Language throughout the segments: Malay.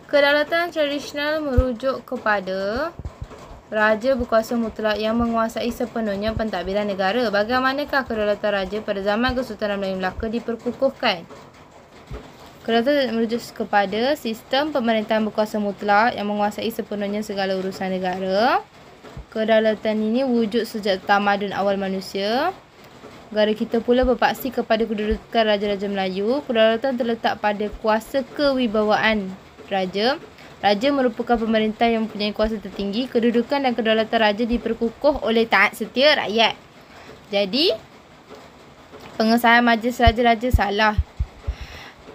Kedaulatan tradisional merujuk kepada raja berkuasa mutlak yang menguasai sepenuhnya pentadbiran negara. Bagaimanakah kedaulatan raja pada zaman Kesultanan Melayu Melaka diperkukuhkan? Kedaulatan merujuk kepada sistem pemerintahan berkuasa mutlak yang menguasai sepenuhnya segala urusan negara. Kedaulatan ini wujud sejak tamadun awal manusia. Negara kita pula berpaksi kepada kedudukan Raja-Raja Melayu. Kedaulatan terletak pada kuasa kewibawaan raja. Raja merupakan pemerintah yang mempunyai kuasa tertinggi. Kedudukan dan kedaulatan raja diperkukuh oleh taat setia rakyat. Jadi, pengesahan majlis raja-raja salah.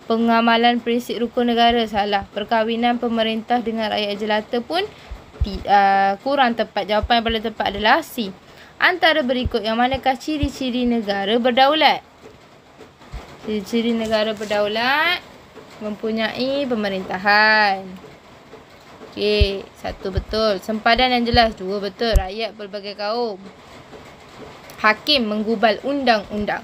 Pengamalan prinsip rukun negara salah. Perkahwinan pemerintah dengan rakyat jelata pun kurang tepat. Jawapan yang paling tepat adalah C. Antara berikut yang manakah ciri-ciri negara berdaulat? Ciri-ciri negara berdaulat mempunyai pemerintahan. Okey, 1 betul. Sempadan yang jelas. 2 betul. Rakyat pelbagai kaum. Hakim menggubal undang-undang.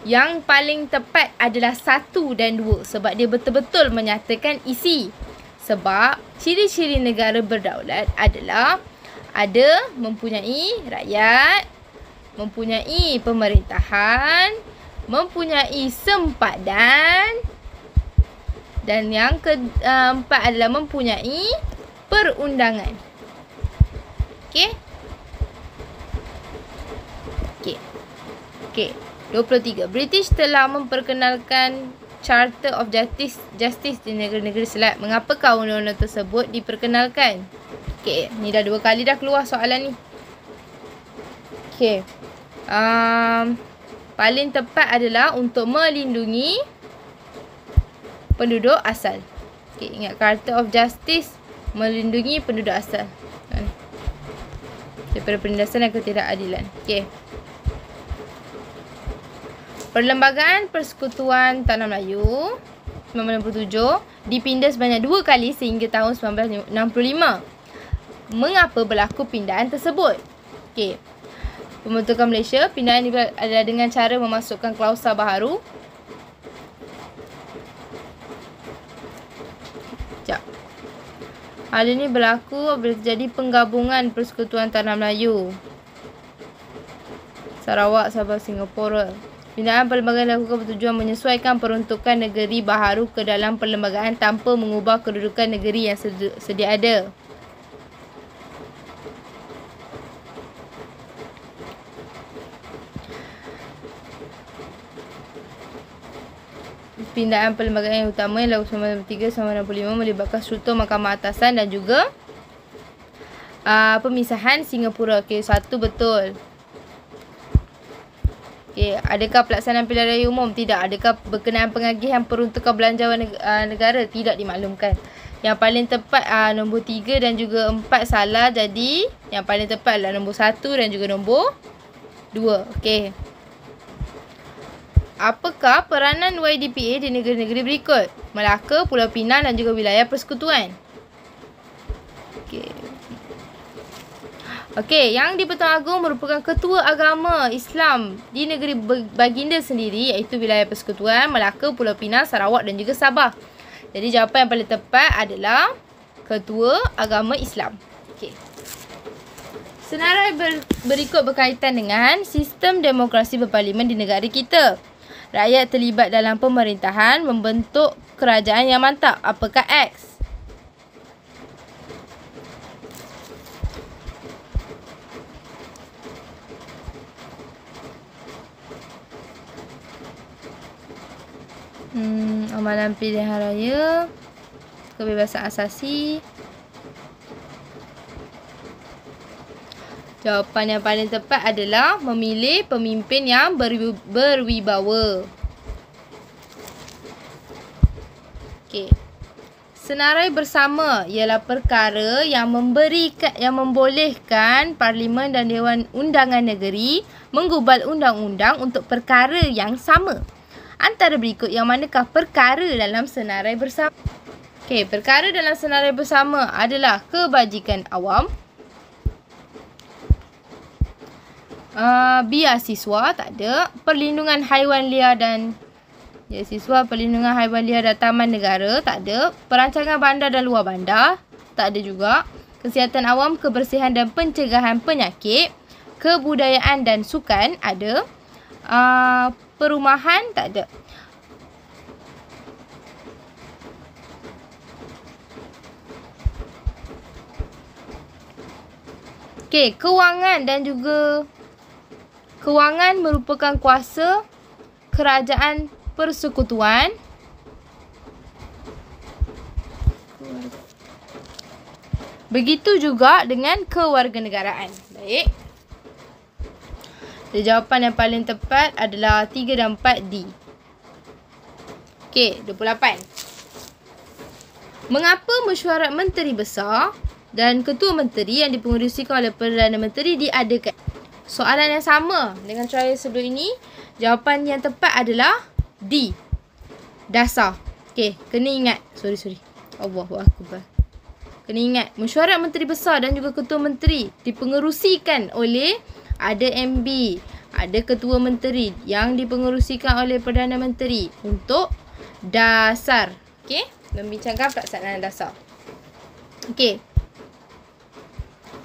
Yang paling tepat adalah 1 dan 2 sebab dia betul-betul menyatakan isi. Sebab ciri-ciri negara berdaulat adalah ada mempunyai rakyat, mempunyai pemerintahan, mempunyai sempadan, dan yang keempat adalah mempunyai perundangan. Okey? Okey. 23. British telah memperkenalkan Charter of Justice di negara-negara Selat. Mengapakah undang-undang tersebut diperkenalkan? Okey, ni dah 2 kali dah keluar soalan ni. Okey. Paling tepat adalah untuk melindungi penduduk asal. Okey, ingat Charter of Justice melindungi penduduk asal daripada penindasan dan ketidakadilan. Okey. Perlembagaan Persekutuan Tanah Melayu 1997 dipindah sebanyak 2 kali sehingga tahun 1965. Mengapa berlaku pindahan tersebut? Okey. Pembentukan Malaysia, pindahan adalah dengan cara memasukkan klausa baharu. Hal ini berlaku apabila terjadi penggabungan Persekutuan Tanah Melayu, Sarawak, Sabah, Singapura. Pindahan perlembagaan dilakukan bertujuan menyesuaikan peruntukan negeri baharu ke dalam perlembagaan tanpa mengubah kedudukan negeri yang sedia ada. Pindahan perlembagaan yang utama yang dilakukan 1993-1965 melibatkan struktur Mahkamah Atasan dan juga pemisahan Singapura. Okey, 1 betul. Okey, adakah pelaksanaan pilihan raya umum? Tidak. Adakah berkenaan pengagihan peruntukan belanjawan negara? Tidak dimaklumkan. Yang paling tepat nombor 3 dan juga 4 salah. Jadi, yang paling tepat adalah nombor 1 dan juga nombor 2. Okey. Apakah peranan YDPA di negara-negara berikut? Melaka, Pulau Pinang dan juga wilayah persekutuan. Okey, yang di-Pertuan Agong merupakan ketua agama Islam di negeri baginda sendiri iaitu wilayah persekutuan, Melaka, Pulau Pinang, Sarawak dan juga Sabah. Jadi jawapan yang paling tepat adalah ketua agama Islam. Okey. Senarai berikut berkaitan dengan sistem demokrasi berparlimen di negara kita. Rakyat terlibat dalam pemerintahan membentuk kerajaan yang mantap. Apakah X? Amalan pilihan raya, kebebasan asasi. Jawapan yang paling tepat adalah memilih pemimpin yang berwibawa. Okey. Senarai bersama ialah perkara yang membolehkan Parlimen dan Dewan Undangan Negeri menggubal undang-undang untuk perkara yang sama. Antara berikut yang manakah perkara dalam senarai bersama? Okey, perkara dalam senarai bersama adalah kebajikan awam, biasiswa tak ada, perlindungan haiwan liar dan Ya, siswa perlindungan haiwan liar dan taman negara, tak ada. Perancangan bandar dan luar bandar, tak ada juga. Kesihatan awam, kebersihan dan pencegahan penyakit. Kebudayaan dan sukan, ada. Perumahan, tak ada. Okey, kewangan dan juga kewangan merupakan kuasa kerajaan persekutuan. Begitu juga dengan kewarganegaraan. Baik. Jawapan yang paling tepat adalah 3 dan 4D. Okey, 28. Mengapa mesyuarat menteri besar dan ketua menteri yang dipengerusikan oleh Perdana Menteri diadakan? Soalan yang sama dengan trial sebelum ini. Jawapan yang tepat adalah D. Dasar. Okey, kena ingat. Sorry. Allahuakbar. Kena ingat, mesyuarat menteri besar dan juga ketua menteri dipengerusikan oleh ada MB, ada ketua menteri yang dipengerusikan oleh Perdana Menteri untuk dasar. Okey, membincangkan pelaksanaan dasar. Okey.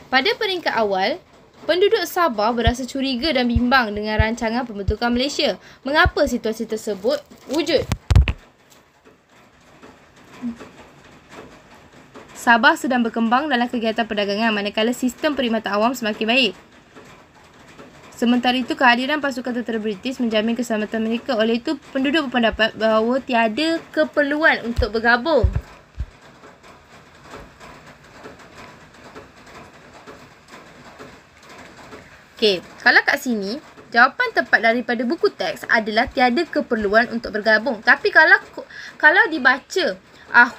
Pada peringkat awal, penduduk Sabah berasa curiga dan bimbang dengan rancangan pembentukan Malaysia. Mengapa situasi tersebut wujud? Sabah sedang berkembang dalam kegiatan perdagangan manakala sistem perkhidmatan awam semakin baik. Sementara itu, kehadiran pasukan tentera British menjamin keselamatan mereka. Oleh itu, penduduk berpendapat bahawa tiada keperluan untuk bergabung. Okey, kalau kat sini, jawapan tepat daripada buku teks adalah tiada keperluan untuk bergabung. Tapi kalau dibaca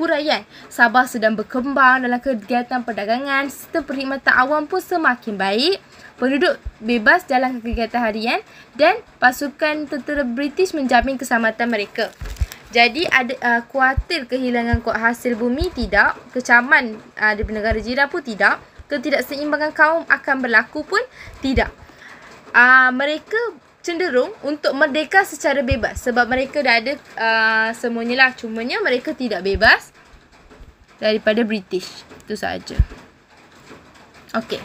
huraian, Sabah sedang berkembang dalam kegiatan perdagangan, sistem perkhidmatan awam pun semakin baik, penduduk bebas jalan kegiatan harian dan pasukan tentera British menjamin keselamatan mereka. Jadi ada khawatir kehilangan hasil bumi? Tidak. Kecaman di negara jiran pun tidak. Ketidakseimbangan kaum akan berlaku pun tidak. Mereka cenderung untuk merdeka secara bebas sebab mereka dah ada semuanya lah. Cumanya mereka tidak bebas daripada British. Itu sahaja. Okey.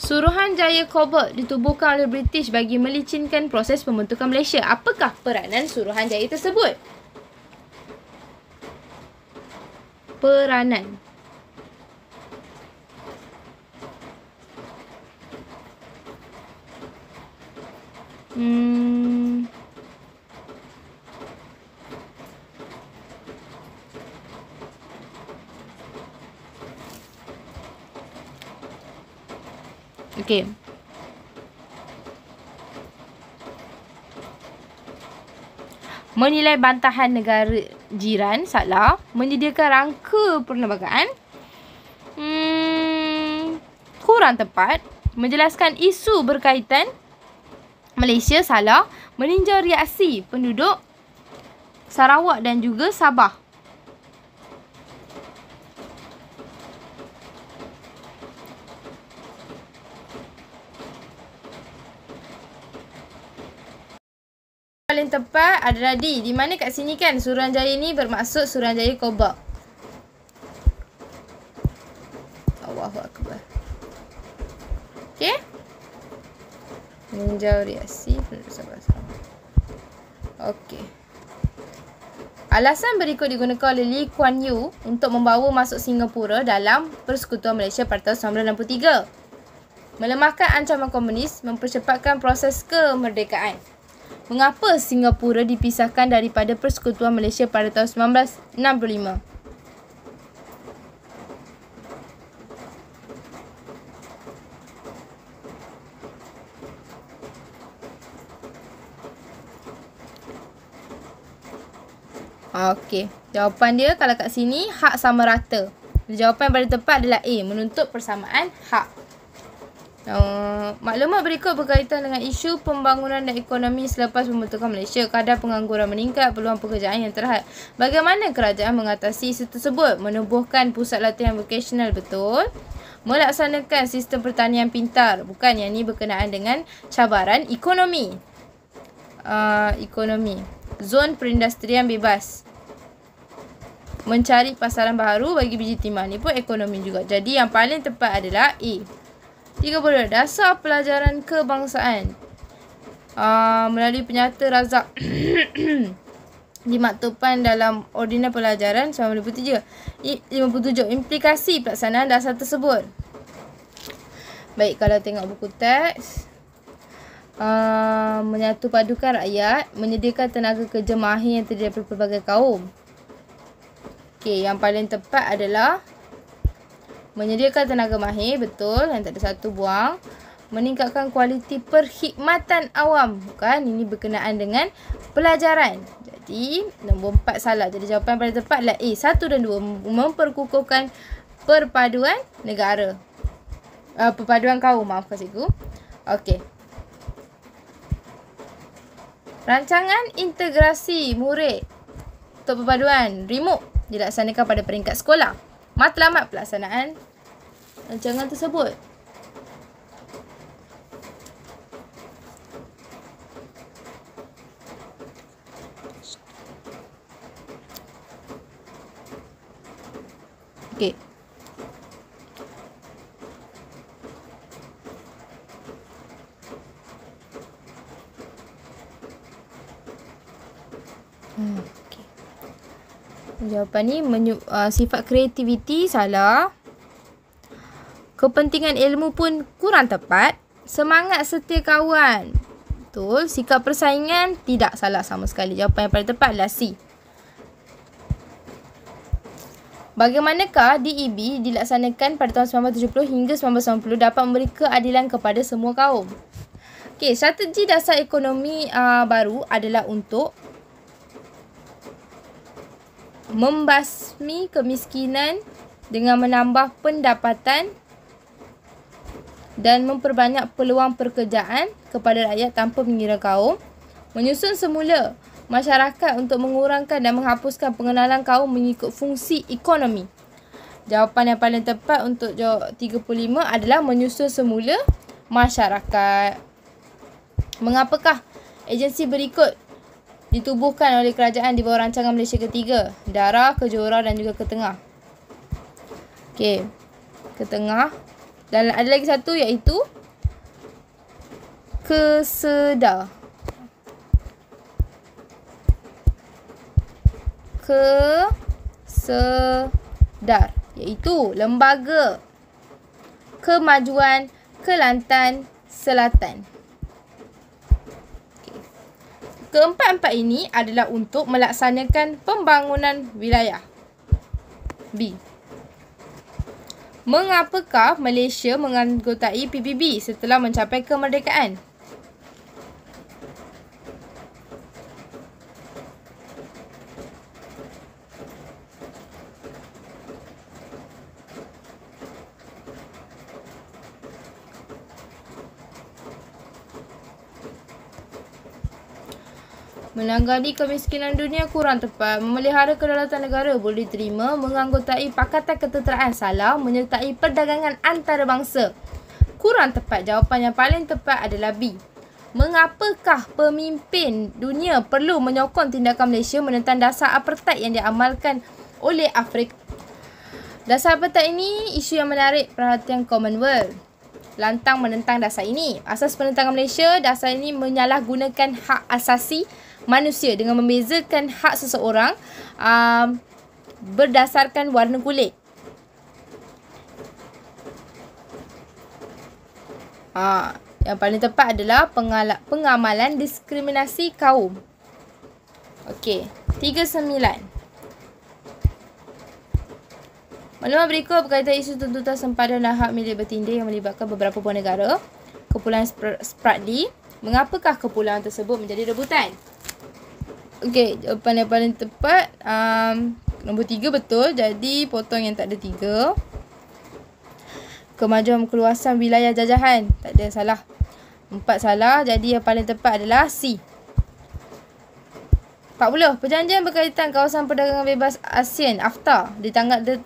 Suruhanjaya Cobalt ditubuhkan oleh British bagi melicinkan proses pembentukan Malaysia. Apakah peranan Suruhanjaya tersebut? Peranan. Okey. Menilai bantahan negara jiran, salah. Menyediakan rangka perlembagaan, kurang tepat. Menjelaskan isu berkaitan Malaysia, salah. Meninjau reaksi penduduk Sarawak dan juga Sabah. Paling tepat adalah D. Di mana kat sini kan Suruhanjaya ni bermaksud Suruhanjaya Cobalt. Allahuakbar. Okey. Meninjau reaksi penduduk Sabah. Okey. Alasan berikut digunakan oleh Lee Kuan Yew untuk membawa masuk Singapura dalam Persekutuan Malaysia pada tahun 1963. Melemahkan ancaman komunis, mempercepatkan proses kemerdekaan. Mengapa Singapura dipisahkan daripada Persekutuan Malaysia pada tahun 1965? Okey, jawapan dia kalau kat sini hak sama rata. Jawapan yang paling tepat adalah A, menuntut persamaan hak. Maklumat berikut berkaitan dengan isu pembangunan dan ekonomi selepas pembentukan Malaysia. Kadar pengangguran meningkat, peluang pekerjaan yang terhad. Bagaimana kerajaan mengatasi isu tersebut? Menubuhkan pusat latihan vokasional, betul. melaksanakan sistem pertanian pintar. Bukan, yang ni berkenaan dengan cabaran ekonomi. Ekonomi. Zon perindustrian bebas. Mencari pasaran baharu bagi biji timah. Ni pun ekonomi juga. Jadi yang paling tepat adalah A. 32. Dasar pelajaran kebangsaan. Melalui penyata Razak dimaktubkan dalam Ordinans Pelajaran 1953. 57. Implikasi pelaksanaan dasar tersebut. Baik, kalau tengok buku teks, menyatu padukan rakyat, menyediakan tenaga kerja mahir yang terdiri daripada pelbagai kaum. Okey, yang paling tepat adalah menyediakan tenaga mahir, betul, yang tak ada satu buang. Meningkatkan kualiti perkhidmatan awam. Bukan, ini berkenaan dengan pelajaran. Jadi, nombor 4 salah. Jadi, jawapan yang paling tepat adalah A. 1 dan 2. Memperkukuhkan perpaduan negara. Perpaduan kaum, maafkan cikgu. Okey. Rancangan integrasi murid untuk perpaduan remuk dilaksanakan pada peringkat sekolah. Matlamat pelaksanaan rancangan tersebut. Okey. Okay. Jawapan ni sifat kreativiti salah. Kepentingan ilmu pun kurang tepat. Semangat setia kawan. Betul. Sikap persaingan tidak salah sama sekali. Jawapan yang paling tepat adalah C. Bagaimanakah DEB dilaksanakan pada tahun 1970 hingga 1990 dapat memberi keadilan kepada semua kaum? Okey, strategi dasar ekonomi baru adalah untuk membasmi kemiskinan dengan menambah pendapatan dan memperbanyak peluang pekerjaan kepada rakyat tanpa mengira kaum. Menyusun semula masyarakat untuk mengurangkan dan menghapuskan pengenalan kaum mengikut fungsi ekonomi. Jawapan yang paling tepat untuk jawab 35 adalah menyusun semula masyarakat. Mengapakah agensi berikut ditubuhkan oleh kerajaan di bawah rancangan Malaysia Ketiga? Darah, Kejora dan juga Ketengah. Okey, Ketengah. Dan ada lagi satu iaitu Kesedar. Kesedar iaitu Lembaga Kemajuan Kelantan Selatan. Okay. Keempat-empat ini adalah untuk melaksanakan pembangunan wilayah. B. Mengapakah Malaysia menganggotai PBB setelah mencapai kemerdekaan? Menangani kemiskinan dunia kurang tepat. Memelihara kedaulatan negara boleh diterima. Menganggotai Pakatan Ketenteraan salah. Menyertai perdagangan antarabangsa kurang tepat. Jawapan yang paling tepat adalah B. Mengapakah pemimpin dunia perlu menyokong tindakan Malaysia menentang dasar apartheid yang diamalkan oleh Afrika? Dasar apartheid ini isu yang menarik perhatian Commonwealth. Lantang menentang dasar ini. Asas penentangan Malaysia, dasar ini menyalahgunakan hak asasi manusia dengan membezakan hak seseorang berdasarkan warna kulit. Yang paling tepat adalah pengamalan diskriminasi kaum. Okey, 39. Maklumat berikut berkaitan isu tuntutan sempadan dan hak milik bertindak yang melibatkan beberapa buah negara. Kepulauan Spratly. Mengapakah kepulauan tersebut menjadi rebutan? Okey, jawapan yang paling tepat nombor 3 betul. Jadi potong yang tak ada 3. Kemajuan keluasan wilayah jajahan. Tak ada salah. 4 salah. Jadi yang paling tepat adalah C. 40. Perjanjian berkaitan kawasan perdagangan bebas ASEAN (AFTA)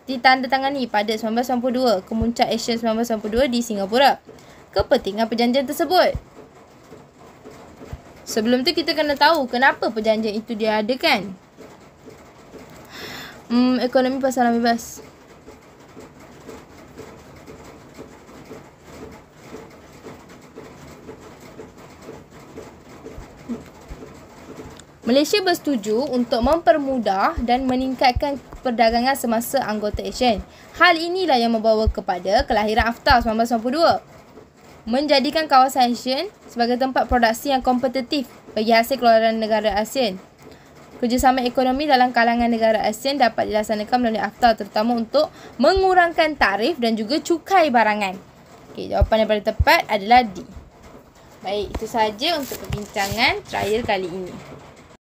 ditandatangani pada 1992, Kemuncak ASEAN 1992 di Singapura. Kepentingan perjanjian tersebut. Sebelum tu kita kena tahu kenapa perjanjian itu diadakan. Ekonomi pasaran bebas. Malaysia bersetuju untuk mempermudah dan meningkatkan perdagangan semasa anggota ASEAN. Hal inilah yang membawa kepada kelahiran AFTA 1992. Menjadikan kawasan ASEAN sebagai tempat produksi yang kompetitif bagi hasil keluaran negara ASEAN. Kerjasama ekonomi dalam kalangan negara ASEAN dapat dilaksanakan melalui AFTA, terutama untuk mengurangkan tarif dan juga cukai barangan. Okey, jawapan yang paling tepat adalah D. Baik, itu sahaja untuk perbincangan trial kali ini.